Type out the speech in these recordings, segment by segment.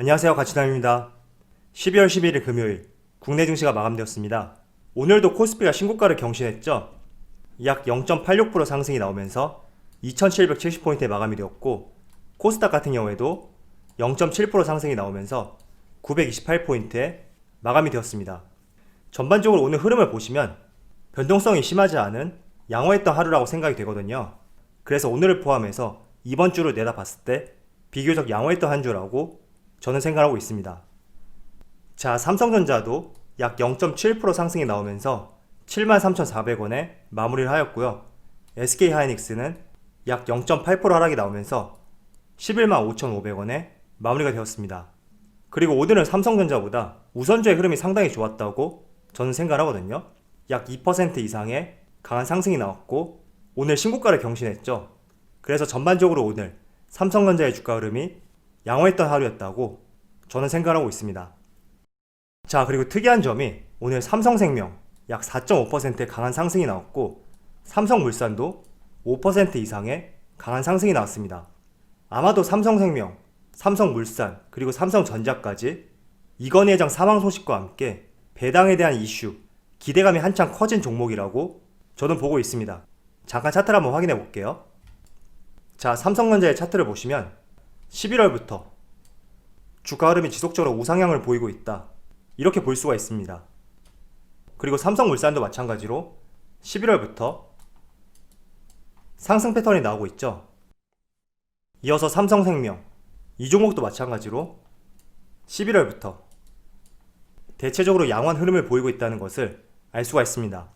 안녕하세요, 가치남입니다. 12월 11일 금요일 국내 증시가 마감되었습니다. 오늘도 코스피가 신고가를 경신했죠. 약 0.86% 상승이 나오면서 2770포인트에 마감이 되었고, 코스닥 같은 경우에도 0.7% 상승이 나오면서 928포인트에 마감이 되었습니다. 전반적으로 오늘 흐름을 보시면 변동성이 심하지 않은 양호했던 하루라고 생각이 되거든요. 그래서 오늘을 포함해서 이번 주를 내다봤을 때 비교적 양호했던 한 주라고 저는 생각하고 있습니다. 자, 삼성전자도 약 0.7% 상승이 나오면서 73,400원에 마무리를 하였고요. SK하이닉스는 약 0.8% 하락이 나오면서 115,500원에 마무리가 되었습니다. 그리고 오늘은 삼성전자보다 우선주의 흐름이 상당히 좋았다고 저는 생각하거든요. 약 2% 이상의 강한 상승이 나왔고 오늘 신고가를 경신했죠. 그래서 전반적으로 오늘 삼성전자의 주가 흐름이 양호했던 하루였다고 저는 생각하고 있습니다. 자, 그리고 특이한 점이 오늘 삼성생명 약 4.5%의 강한 상승이 나왔고 삼성물산도 5% 이상의 강한 상승이 나왔습니다. 아마도 삼성생명, 삼성물산, 그리고 삼성전자까지 이건희 회장 사망 소식과 함께 배당에 대한 이슈, 기대감이 한창 커진 종목이라고 저는 보고 있습니다. 잠깐 차트를 한번 확인해 볼게요. 자, 삼성전자의 차트를 보시면 11월부터 주가 흐름이 지속적으로 우상향을 보이고 있다, 이렇게 볼 수가 있습니다. 그리고 삼성물산도 마찬가지로 11월부터 상승 패턴이 나오고 있죠. 이어서 삼성생명, 이 종목도 마찬가지로 11월부터 대체적으로 양호한 흐름을 보이고 있다는 것을 알 수가 있습니다.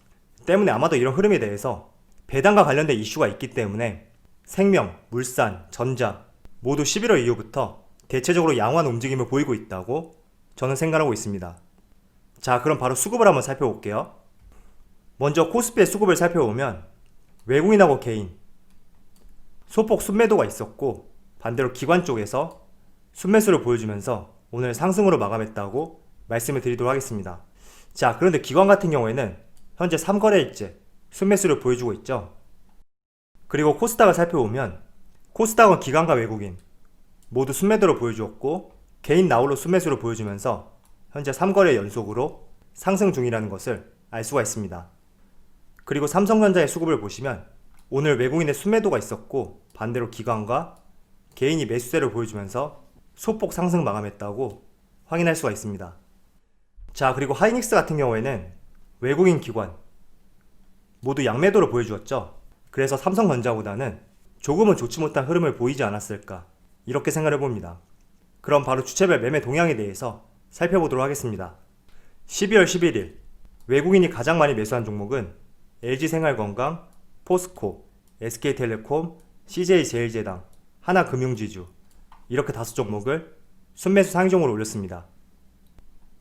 때문에 아마도 이런 흐름에 대해서 배당과 관련된 이슈가 있기 때문에 생명, 물산, 전자 모두 11월 이후부터 대체적으로 양호한 움직임을 보이고 있다고 저는 생각하고 있습니다. 자, 그럼 바로 수급을 한번 살펴볼게요. 먼저 코스피의 수급을 살펴보면 외국인하고 개인 소폭 순매도가 있었고, 반대로 기관 쪽에서 순매수를 보여주면서 오늘 상승으로 마감했다고 말씀을 드리도록 하겠습니다. 자, 그런데 기관 같은 경우에는 현재 3거래일째 순매수를 보여주고 있죠. 그리고 코스닥을 살펴보면 코스닥은 기관과 외국인 모두 순매도를 보여주었고 개인 나홀로 순매수를 보여주면서 현재 3거래 연속으로 상승 중이라는 것을 알 수가 있습니다. 그리고 삼성전자의 수급을 보시면 오늘 외국인의 순매도가 있었고 반대로 기관과 개인이 매수세를 보여주면서 소폭 상승 마감했다고 확인할 수가 있습니다. 자, 그리고 하이닉스 같은 경우에는 외국인 기관 모두 양매도를 보여주었죠. 그래서 삼성전자보다는 조금은 좋지 못한 흐름을 보이지 않았을까, 이렇게 생각해 봅니다. 그럼 바로 주체별 매매 동향에 대해서 살펴보도록 하겠습니다. 12월 11일 외국인이 가장 많이 매수한 종목은 LG생활건강, 포스코, SK텔레콤, CJ제일제당, 하나금융지주, 이렇게 5종목을 순매수 상위종으로 올렸습니다.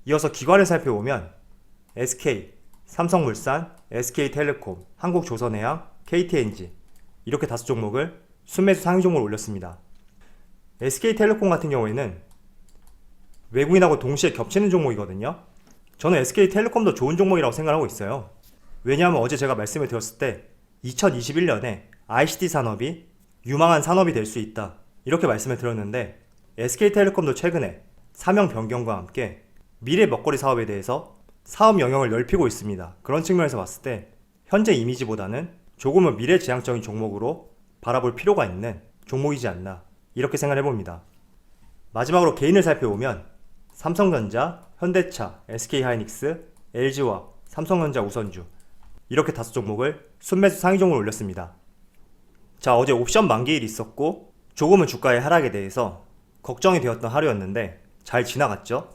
이어서 기관을 살펴보면 SK, 삼성물산, SK텔레콤, 한국조선해양, KTNG, 이렇게 5종목을 순매수 상위종으로 올렸습니다. SK텔레콤 같은 경우에는 외국인하고 동시에 겹치는 종목이거든요. 저는 SK텔레콤도 좋은 종목이라고 생각하고 있어요. 왜냐하면 어제 제가 말씀을 드렸을 때 2021년에 ICT 산업이 유망한 산업이 될 수 있다, 이렇게 말씀을 드렸는데 SK텔레콤도 최근에 사명 변경과 함께 미래 먹거리 사업에 대해서 사업 영역을 넓히고 있습니다. 그런 측면에서 봤을 때 현재 이미지보다는 조금은 미래지향적인 종목으로 바라볼 필요가 있는 종목이지 않나, 이렇게 생각해봅니다. 마지막으로 개인을 살펴보면 삼성전자, 현대차, SK하이닉스, LG화학, 삼성전자 우선주, 이렇게 5종목을 순매수 상위종으로 올렸습니다. 자, 어제 옵션 만기일이 있었고 조금은 주가의 하락에 대해서 걱정이 되었던 하루였는데 잘 지나갔죠.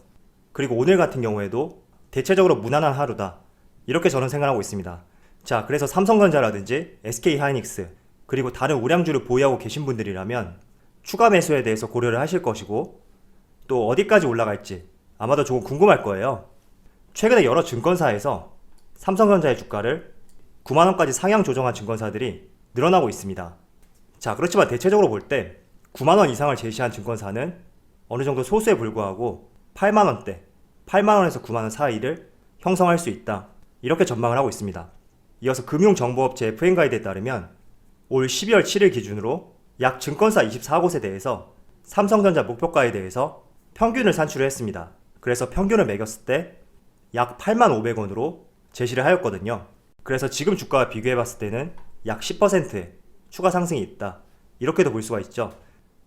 그리고 오늘 같은 경우에도 대체적으로 무난한 하루다, 이렇게 저는 생각하고 있습니다. 자, 그래서 삼성전자라든지 SK하이닉스 그리고 다른 우량주를 보유하고 계신 분들이라면 추가 매수에 대해서 고려를 하실 것이고, 또 어디까지 올라갈지 아마도 조금 궁금할 거예요. 최근에 여러 증권사에서 삼성전자의 주가를 9만원까지 상향 조정한 증권사들이 늘어나고 있습니다. 자, 그렇지만 대체적으로 볼 때 9만원 이상을 제시한 증권사는 어느 정도 소수에 불과하고 8만원대, 8만원에서 9만원 사이를 형성할 수 있다, 이렇게 전망을 하고 있습니다. 이어서 금융정보업체 FN가이드에 따르면 올 12월 7일 기준으로 약 증권사 24곳에 대해서 삼성전자 목표가에 대해서 평균을 산출했습니다. 그래서 평균을 매겼을 때 약 85,500원으로 제시를 하였거든요. 그래서 지금 주가와 비교해봤을 때는 약 10%의 추가 상승이 있다. 이렇게도 볼 수가 있죠.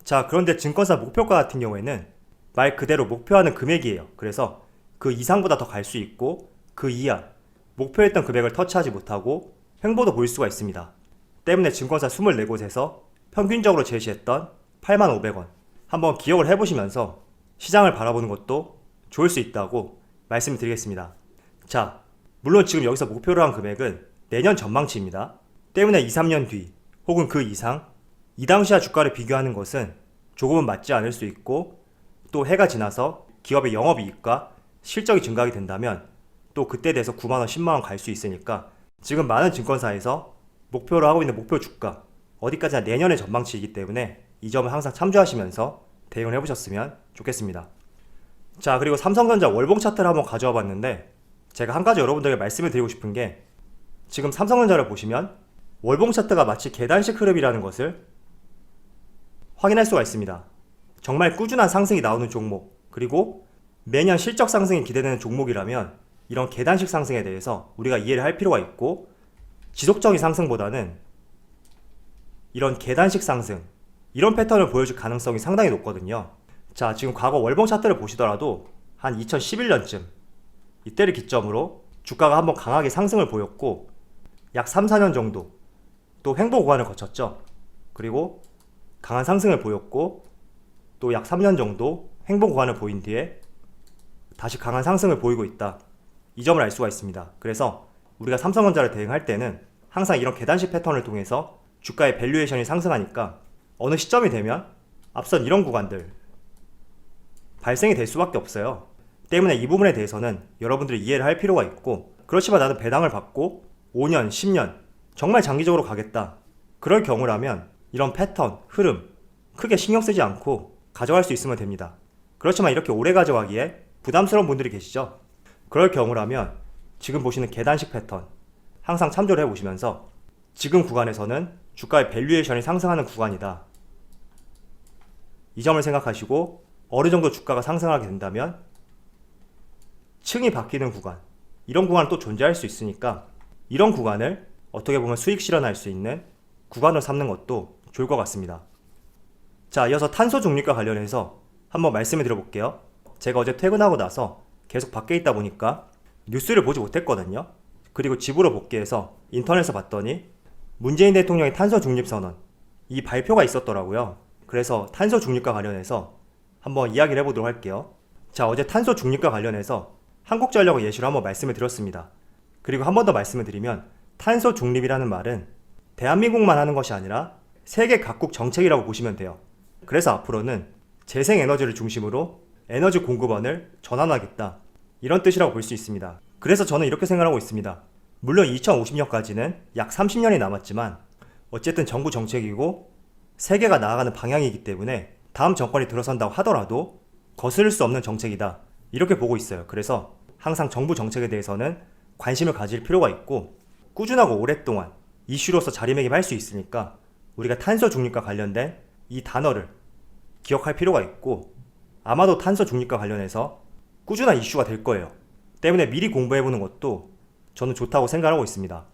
자, 그런데 증권사 목표가 같은 경우에는 말 그대로 목표하는 금액이에요. 그래서 그 이상보다 더 갈 수 있고 그 이하 목표했던 금액을 터치하지 못하고 횡보도 보일 수가 있습니다. 때문에 증권사 24곳에서 평균적으로 제시했던 85,500원 한번 기억을 해보시면서 시장을 바라보는 것도 좋을 수 있다고 말씀드리겠습니다. 자, 물론 지금 여기서 목표로 한 금액은 내년 전망치입니다. 때문에 2, 3년 뒤 혹은 그 이상 이 당시와 주가를 비교하는 것은 조금은 맞지 않을 수 있고 또 해가 지나서 기업의 영업이익과 실적이 증가하게 된다면 또 그때 돼서 9만원, 10만원 갈 수 있으니까 지금 많은 증권사에서 목표로 하고 있는 목표 주가 어디까지나 내년의 전망치이기 때문에 이 점을 항상 참조하시면서 대응을 해보셨으면 좋겠습니다. 자, 그리고 삼성전자 월봉 차트를 한번 가져와 봤는데 제가 한 가지 여러분들에게 말씀을 드리고 싶은 게 지금 삼성전자를 보시면 월봉 차트가 마치 계단식 흐름이라는 것을 확인할 수가 있습니다. 정말 꾸준한 상승이 나오는 종목 그리고 매년 실적 상승이 기대되는 종목이라면 이런 계단식 상승에 대해서 우리가 이해를 할 필요가 있고 지속적인 상승보다는 이런 계단식 상승 이런 패턴을 보여줄 가능성이 상당히 높거든요. 자, 지금 과거 월봉 차트를 보시더라도 한 2011년쯤 이때를 기점으로 주가가 한번 강하게 상승을 보였고 약 3, 4년 정도 또 횡보 구간을 거쳤죠. 그리고 강한 상승을 보였고 또 약 3년 정도 횡보 구간을 보인 뒤에 다시 강한 상승을 보이고 있다. 이 점을 알 수가 있습니다. 그래서 우리가 삼성전자를 대응할 때는 항상 이런 계단식 패턴을 통해서 주가의 밸류에이션이 상승하니까 어느 시점이 되면 앞선 이런 구간들 발생이 될 수밖에 없어요. 때문에 이 부분에 대해서는 여러분들이 이해를 할 필요가 있고 그렇지만 나는 배당을 받고 5년, 10년 정말 장기적으로 가겠다. 그럴 경우라면 이런 패턴, 흐름 크게 신경 쓰지 않고 가져갈 수 있으면 됩니다. 그렇지만 이렇게 오래 가져가기에 부담스러운 분들이 계시죠? 그럴 경우라면 지금 보시는 계단식 패턴 항상 참조를 해보시면서 지금 구간에서는 주가의 밸류에이션이 상승하는 구간이다. 이 점을 생각하시고 어느 정도 주가가 상승하게 된다면 층이 바뀌는 구간 이런 구간은 또 존재할 수 있으니까 이런 구간을 어떻게 보면 수익 실현할 수 있는 구간으로 삼는 것도 좋을 것 같습니다. 자, 이어서 탄소 중립과 관련해서 한번 말씀을 드려볼게요. 제가 어제 퇴근하고 나서 계속 밖에 있다 보니까 뉴스를 보지 못했거든요. 그리고 집으로 복귀해서 인터넷에서 봤더니 문재인 대통령의 탄소 중립 선언 이 발표가 있었더라고요. 그래서 탄소 중립과 관련해서 한번 이야기를 해보도록 할게요. 자, 어제 탄소 중립과 관련해서 한국전력을 예시로 한번 말씀을 드렸습니다. 그리고 한 번 더 말씀을 드리면 탄소 중립이라는 말은 대한민국만 하는 것이 아니라 세계 각국 정책이라고 보시면 돼요. 그래서 앞으로는 재생에너지를 중심으로 에너지 공급원을 전환하겠다. 이런 뜻이라고 볼 수 있습니다. 그래서 저는 이렇게 생각하고 있습니다. 물론 2050년까지는 약 30년이 남았지만 어쨌든 정부 정책이고 세계가 나아가는 방향이기 때문에 다음 정권이 들어선다고 하더라도 거스를 수 없는 정책이다. 이렇게 보고 있어요. 그래서 항상 정부 정책에 대해서는 관심을 가질 필요가 있고 꾸준하고 오랫동안 이슈로서 자리매김할 수 있으니까 우리가 탄소 중립과 관련된 이 단어를 기억할 필요가 있고 아마도 탄소 중립과 관련해서 꾸준한 이슈가 될 거예요. 때문에 미리 공부해보는 것도 저는 좋다고 생각하고 있습니다.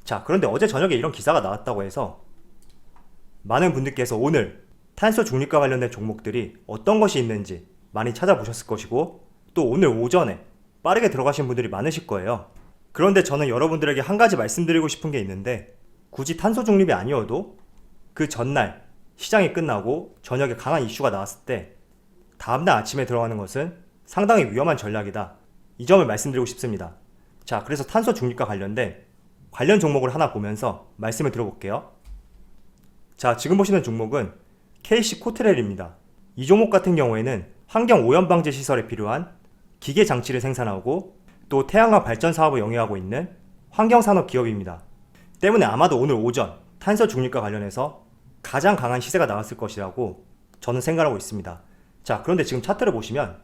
자, 그런데 어제 저녁에 이런 기사가 나왔다고 해서 많은 분들께서 오늘 탄소 중립과 관련된 종목들이 어떤 것이 있는지 많이 찾아보셨을 것이고 또 오늘 오전에 빠르게 들어가신 분들이 많으실 거예요. 그런데 저는 여러분들에게 한 가지 말씀드리고 싶은 게 있는데 굳이 탄소 중립이 아니어도 그 전날 시장이 끝나고 저녁에 강한 이슈가 나왔을 때 다음날 아침에 들어가는 것은 상당히 위험한 전략이다. 이 점을 말씀드리고 싶습니다. 자, 그래서 탄소 중립과 관련된 관련 종목을 하나 보면서 말씀을 들어볼게요. 자, 지금 보시는 종목은 KC 코트렐입니다. 이 종목 같은 경우에는 환경 오염 방지 시설에 필요한 기계 장치를 생산하고 또 태양광 발전 사업을 영위하고 있는 환경산업 기업입니다. 때문에 아마도 오늘 오전 탄소 중립과 관련해서 가장 강한 시세가 나왔을 것이라고 저는 생각하고 있습니다. 자, 그런데 지금 차트를 보시면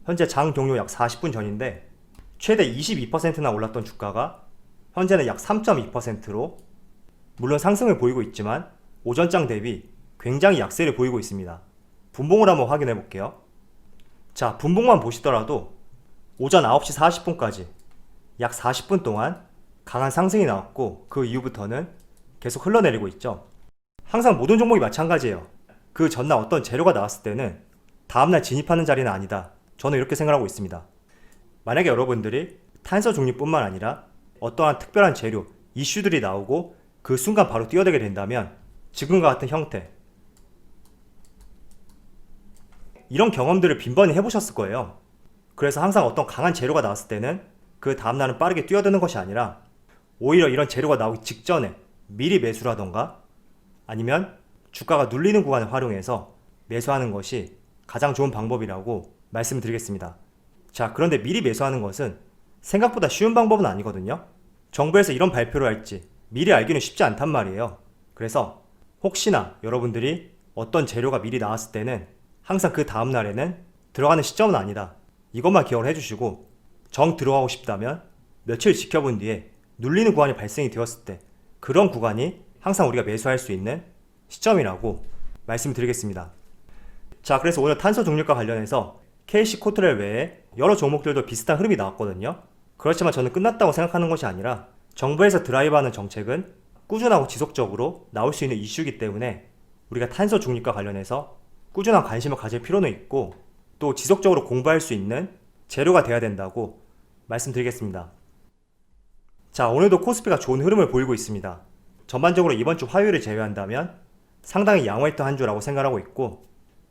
현재 장 종료 약 40분 전인데 최대 22%나 올랐던 주가가 현재는 약 3.2%로 물론 상승을 보이고 있지만 오전장 대비 굉장히 약세를 보이고 있습니다. 분봉을 한번 확인해 볼게요. 자, 분봉만 보시더라도 오전 9시 40분까지 약 40분 동안 강한 상승이 나왔고 그 이후부터는 계속 흘러내리고 있죠. 항상 모든 종목이 마찬가지예요. 그 전날 어떤 재료가 나왔을 때는 다음날 진입하는 자리는 아니다. 저는 이렇게 생각하고 있습니다. 만약에 여러분들이 탄소 중립뿐만 아니라 어떠한 특별한 재료, 이슈들이 나오고 그 순간 바로 뛰어들게 된다면 지금과 같은 형태, 이런 경험들을 빈번히 해보셨을 거예요. 그래서 항상 어떤 강한 재료가 나왔을 때는 그 다음날은 빠르게 뛰어드는 것이 아니라 오히려 이런 재료가 나오기 직전에 미리 매수라던가 아니면 주가가 눌리는 구간을 활용해서 매수하는 것이 가장 좋은 방법이라고 말씀드리겠습니다. 자, 그런데 미리 매수하는 것은 생각보다 쉬운 방법은 아니거든요. 정부에서 이런 발표를 할지 미리 알기는 쉽지 않단 말이에요. 그래서 혹시나 여러분들이 어떤 재료가 미리 나왔을 때는 항상 그 다음날에는 들어가는 시점은 아니다. 이것만 기억을 해주시고 정 들어가고 싶다면 며칠 지켜본 뒤에 눌리는 구간이 발생이 되었을 때 그런 구간이 항상 우리가 매수할 수 있는 시점이라고 말씀드리겠습니다. 자, 그래서 오늘 탄소 중립과 관련해서 KC 코트렐 외에 여러 종목들도 비슷한 흐름이 나왔거든요. 그렇지만 저는 끝났다고 생각하는 것이 아니라 정부에서 드라이브하는 정책은 꾸준하고 지속적으로 나올 수 있는 이슈이기 때문에 우리가 탄소 중립과 관련해서 꾸준한 관심을 가질 필요는 있고 또 지속적으로 공부할 수 있는 재료가 돼야 된다고 말씀드리겠습니다. 자, 오늘도 코스피가 좋은 흐름을 보이고 있습니다. 전반적으로 이번 주 화요일을 제외한다면 상당히 양호했던 한 주라고 생각하고 있고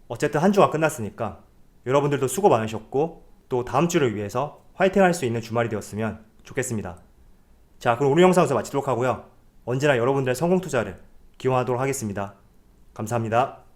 어쨌든 한 주가 끝났으니까 여러분들도 수고 많으셨고 또 다음 주를 위해서 화이팅 할 수 있는 주말이 되었으면 좋겠습니다. 자, 그럼 오늘 영상에서 마치도록 하고요. 언제나 여러분들의 성공 투자를 기원하도록 하겠습니다. 감사합니다.